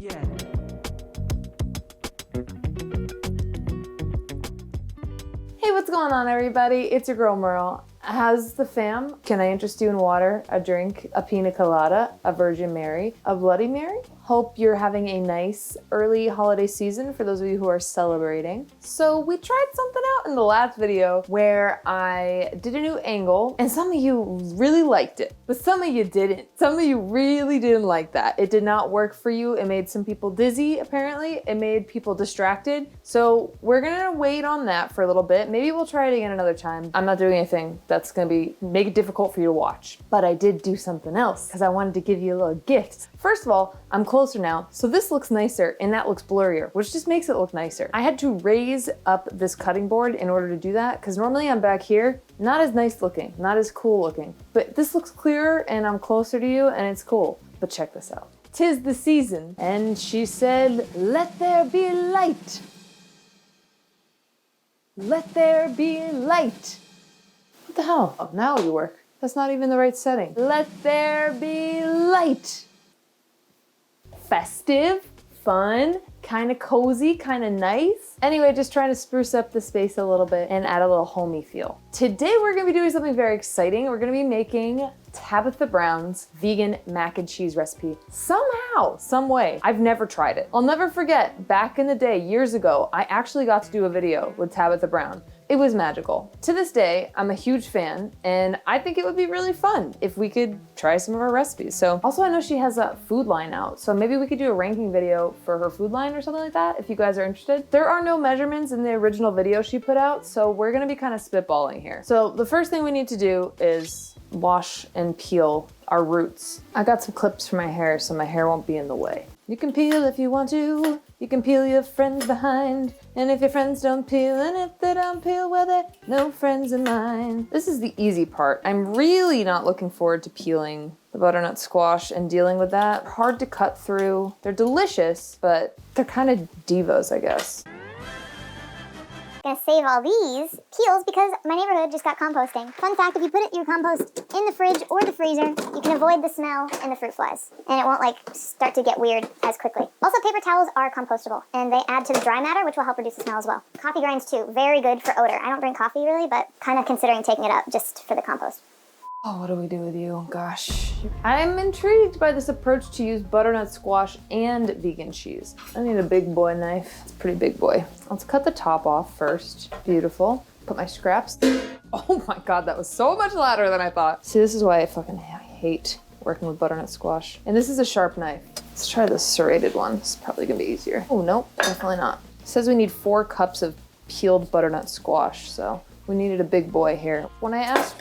Yeah. Hey, what's going on, everybody? It's your girl Merle. How's the fam? Can I interest you in water, a drink, a pina colada, a Virgin Mary, a Bloody Mary? Hope you're having a nice early holiday season for those of you who are celebrating. So we tried something out in the last video where I did a new angle and some of you really liked it, but some of you didn't. Some of you really didn't like that. It did not work for you. It made some people dizzy, apparently. It made people distracted. So we're gonna wait on that for a little bit. Maybe we'll try it again another time. I'm not doing anything that's gonna make it difficult for you to watch, but I did do something else because I wanted to give you a little gift. First of all, I'm closer now, so this looks nicer and that looks blurrier, which just makes it look nicer. I had to raise up this cutting board in order to do that because normally I'm back here, not as nice looking, not as cool looking, but this looks clearer and I'm closer to you and it's cool. But check this out. 'Tis the season, and she said, let there be light. Let there be light. What the hell? Oh, now you work. That's not even the right setting. Let there be light. Festive, fun, kind of cozy, kind of nice. Anyway, just trying to spruce up the space a little bit and add a little homey feel. Today we're gonna be doing something very exciting. We're gonna be making Tabitha Brown's vegan mac and cheese recipe. Somehow, some way. I've never tried it. I'll never forget, back in the day, years ago, I actually got to do a video with Tabitha Brown. It was magical. To this day, I'm a huge fan, and I think it would be really fun if we could try some of her recipes. So, also I know she has a food line out, so maybe we could do a ranking video for her food line or something like that, if you guys are interested. There are no measurements in the original video she put out, so we're gonna be kind of spitballing here. So the first thing we need to do is wash and peel our roots. I got some clips for my hair, so my hair won't be in the way. You can peel if you want to. You can peel your friends behind. And if your friends don't peel, and if they don't peel, well, they're no friends of mine. This is the easy part. I'm really not looking forward to peeling the butternut squash and dealing with that. Hard to cut through. They're delicious, but they're kind of divas, I guess. Gonna save all these peels because my neighborhood just got composting. Fun fact, if you put your compost in the fridge or the freezer, you can avoid the smell and the fruit flies. And it won't start to get weird as quickly. Also, paper towels are compostable and they add to the dry matter, which will help reduce the smell as well. Coffee grinds too, very good for odor. I don't drink coffee really, but kind of considering taking it up just for the compost. Oh, what do we do with you? Gosh. I'm intrigued by this approach to use butternut squash and vegan cheese. I need a big boy knife. It's a pretty big boy. Let's cut the top off first. Beautiful. Put my scraps. Oh my God, that was so much louder than I thought. See, this is why I hate working with butternut squash. And this is a sharp knife. Let's try the serrated one. It's probably gonna be easier. Oh, nope, definitely not. It says we need 4 cups of peeled butternut squash, so we needed a big boy here. When I asked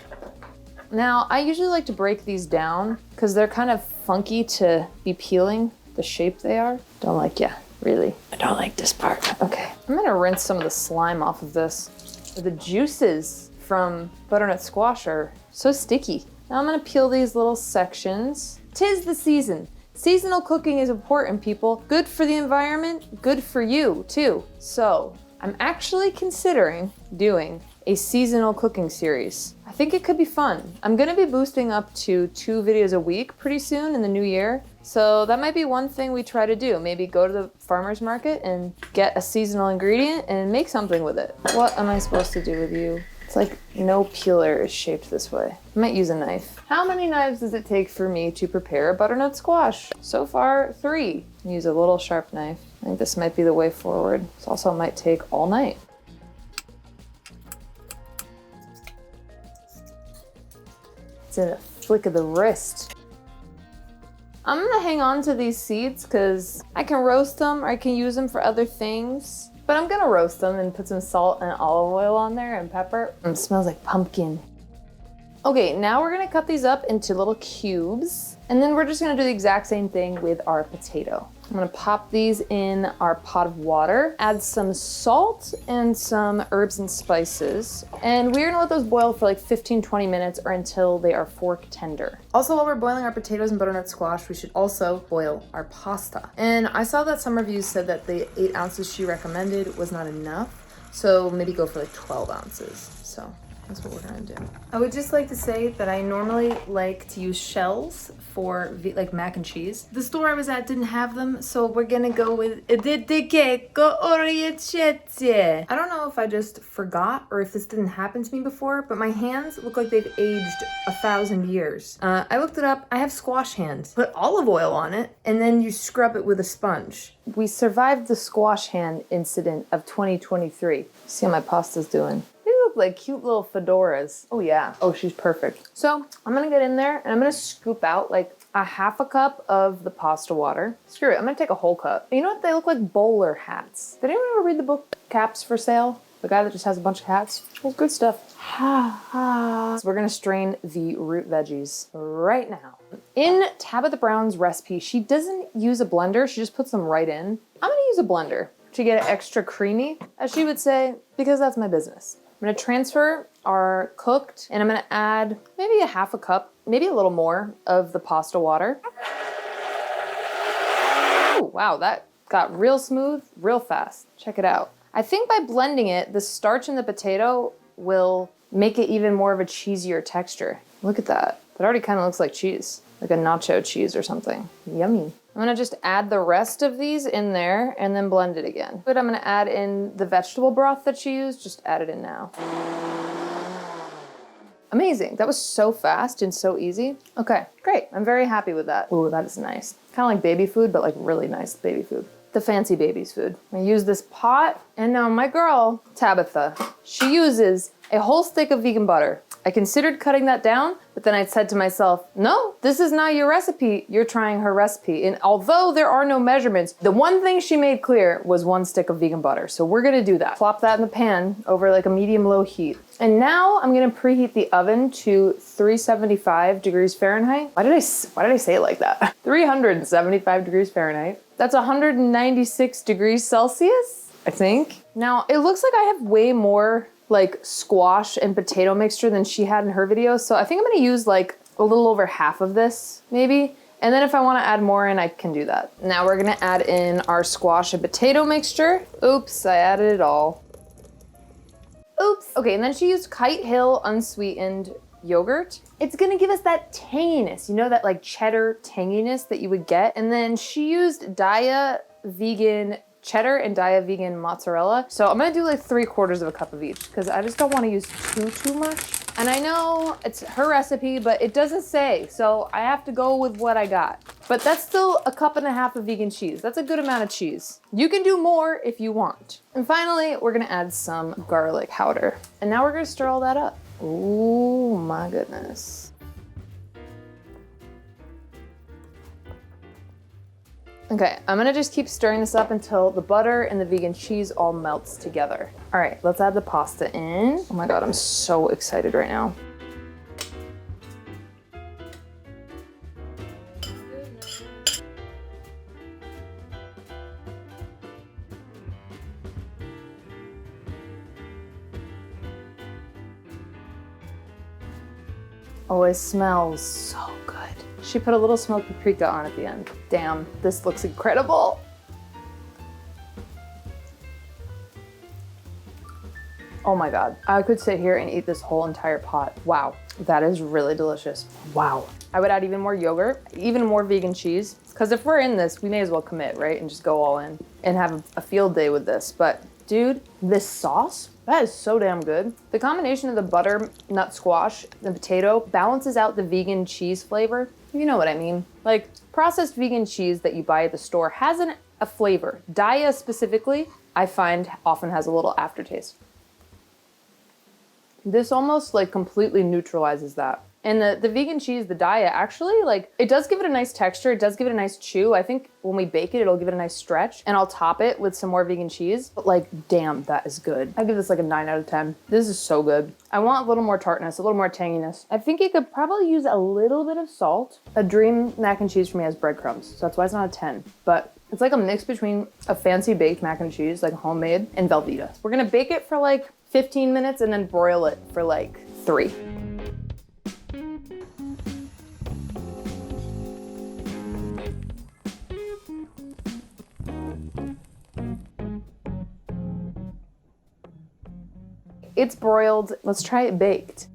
Now, I usually like to break these down because they're kind of funky to be peeling, the shape they are. Don't like, yeah, really. I don't like this part. Okay, I'm gonna rinse some of the slime off of this. The juices from butternut squash are so sticky. Now I'm gonna peel these little sections. 'Tis the season. Seasonal cooking is important, people. Good for the environment, good for you too. So, I'm actually considering doing a seasonal cooking series. I think it could be fun. I'm gonna be boosting up to 2 videos a week pretty soon in the new year. So that might be one thing we try to do. Maybe go to the farmer's market and get a seasonal ingredient and make something with it. What am I supposed to do with you? It's like no peeler is shaped this way. I might use a knife. How many knives does it take for me to prepare a butternut squash? So far, 3. Use a little sharp knife. I think this might be the way forward. This also might take all night. It's in a flick of the wrist. I'm gonna hang on to these seeds because I can roast them or I can use them for other things. But I'm gonna roast them and put some salt and olive oil on there and pepper. It smells like pumpkin. Okay, now we're gonna cut these up into little cubes. And then we're just gonna do the exact same thing with our potato. I'm gonna pop these in our pot of water, add some salt and some herbs and spices. And we're gonna let those boil for like 15-20 minutes or until they are fork tender. Also, while we're boiling our potatoes and butternut squash, we should also boil our pasta. And I saw that some reviews said that the 8 ounces she recommended was not enough. So maybe go for like 12 ounces. So That's what we're gonna do. I would just like to say that I normally like to use shells for like mac and cheese. The store I was at didn't have them, so we're gonna go with I don't know if I just forgot or if this didn't happen to me before, but my hands look like they've aged 1,000 years. I looked it up. I have squash hands. Put olive oil on it, and then you scrub it with a sponge. We survived the squash hand incident of 2023. See how my pasta's doing. They look like cute little fedoras. Oh yeah. Oh, she's perfect. So I'm gonna get in there and I'm gonna scoop out like a half a cup of the pasta water. Screw it, I'm gonna take a whole cup. You know what? They look like bowler hats. Did anyone ever read the book Caps for Sale? The guy that just has a bunch of hats. It's good stuff. So we're gonna strain the root veggies right now. In Tabitha Brown's recipe, she doesn't use a blender. She just puts them right in. I'm gonna use a blender to get it extra creamy, as she would say, because that's my business. I'm gonna transfer our cooked, and I'm gonna add maybe a half a cup, maybe a little more of the pasta water. Oh, wow, that got real smooth, real fast. Check it out. I think by blending it, the starch in the potato will make it even more of a cheesier texture. Look at that. That already kind of looks like cheese, like a nacho cheese or something. Yummy. I'm gonna just add the rest of these in there and then blend it again. But I'm gonna add in the vegetable broth that she used, just add it in now. Amazing, that was so fast and so easy. Okay, great, I'm very happy with that. Ooh, that is nice. Kind of like baby food, but like really nice baby food. The fancy baby's food. I use this pot, and now my girl, Tabitha, she uses a whole stick of vegan butter. I considered cutting that down, but then I said to myself, no, this is not your recipe. You're trying her recipe. And although there are no measurements, the one thing she made clear was 1 stick of vegan butter. So we're gonna do that. Plop that in the pan over like a medium-low heat. And now I'm gonna preheat the oven to 375 degrees Fahrenheit. Why did I say it like that? 375 degrees Fahrenheit. That's 196 degrees Celsius, I think. Now, it looks like I have way more like squash and potato mixture than she had in her video. So I think I'm gonna use like a little over half of this, maybe. And then if I wanna add more in, I can do that. Now we're gonna add in our squash and potato mixture. Oops, I added it all. Oops. Okay, and then she used Kite Hill unsweetened yogurt. It's gonna give us that tanginess, you know, that like cheddar tanginess that you would get. And then she used Daya vegan cheddar and Daya vegan mozzarella. So I'm gonna do like 3/4 of a cup of each because I just don't want to use too much. And I know it's her recipe, but it doesn't say, so I have to go with what I got. But that's still 1.5 cups of vegan cheese. That's a good amount of cheese. You can do more if you want. And finally, we're gonna add some garlic powder. And now we're gonna stir all that up. Oh my goodness. Okay, I'm gonna just keep stirring this up until the butter and the vegan cheese all melts together. All right, let's add the pasta in. Oh my God, I'm so excited right now. Oh, it smells so good. She put a little smoked paprika on at the end. Damn, this looks incredible. Oh my God, I could sit here and eat this whole entire pot. Wow, that is really delicious. Wow. I would add even more yogurt, even more vegan cheese, because if we're in this, we may as well commit, right? And just go all in and have a field day with this. But dude, this sauce, that is so damn good. The combination of the butternut squash and potato balances out the vegan cheese flavor. You know what I mean. Like processed vegan cheese that you buy at the store has a flavor. Daya specifically, I find often has a little aftertaste. This almost like completely neutralizes that. And the vegan cheese, the Daya, actually, like, it does give it a nice texture. It does give it a nice chew. I think when we bake it, it'll give it a nice stretch. And I'll top it with some more vegan cheese. But like, damn, that is good. I give this like a 9 out of 10. This is so good. I want a little more tartness, a little more tanginess. I think you could probably use a little bit of salt. A dream mac and cheese for me has breadcrumbs. So that's why it's not a 10. But it's like a mix between a fancy baked mac and cheese, like homemade, and Velveeta. We're gonna bake it for like 15 minutes and then broil it for like 3. It's broiled. Let's try it baked.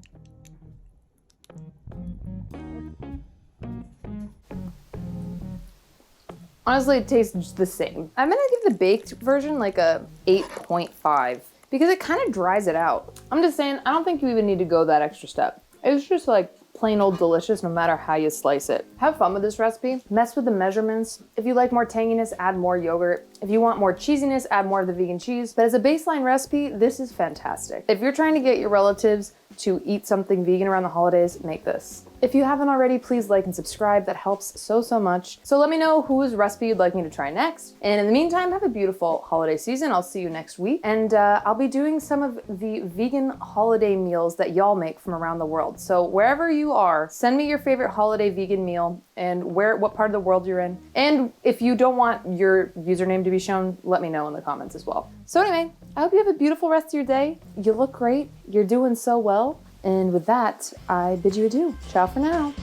Honestly, it tastes the same. I'm gonna give the baked version like a 8.5 because it kind of dries it out. I'm just saying, I don't think you even need to go that extra step. It's just like plain old delicious no matter how you slice it. Have fun with this recipe. Mess with the measurements. If you like more tanginess, add more yogurt. If you want more cheesiness, add more of the vegan cheese. But as a baseline recipe, this is fantastic. If you're trying to get your relatives to eat something vegan around the holidays, make this. If you haven't already, please like and subscribe. That helps so much. So let me know whose recipe you'd like me to try next. And in the meantime, have a beautiful holiday season. I'll see you next week. And I'll be doing some of the vegan holiday meals that y'all make from around the world. So wherever you are, send me your favorite holiday vegan meal and what part of the world you're in. And if you don't want your username to be shown, let me know in the comments as well. So anyway, I hope you have a beautiful rest of your day. You look great. You're doing so well. And with that, I bid you adieu. Ciao for now.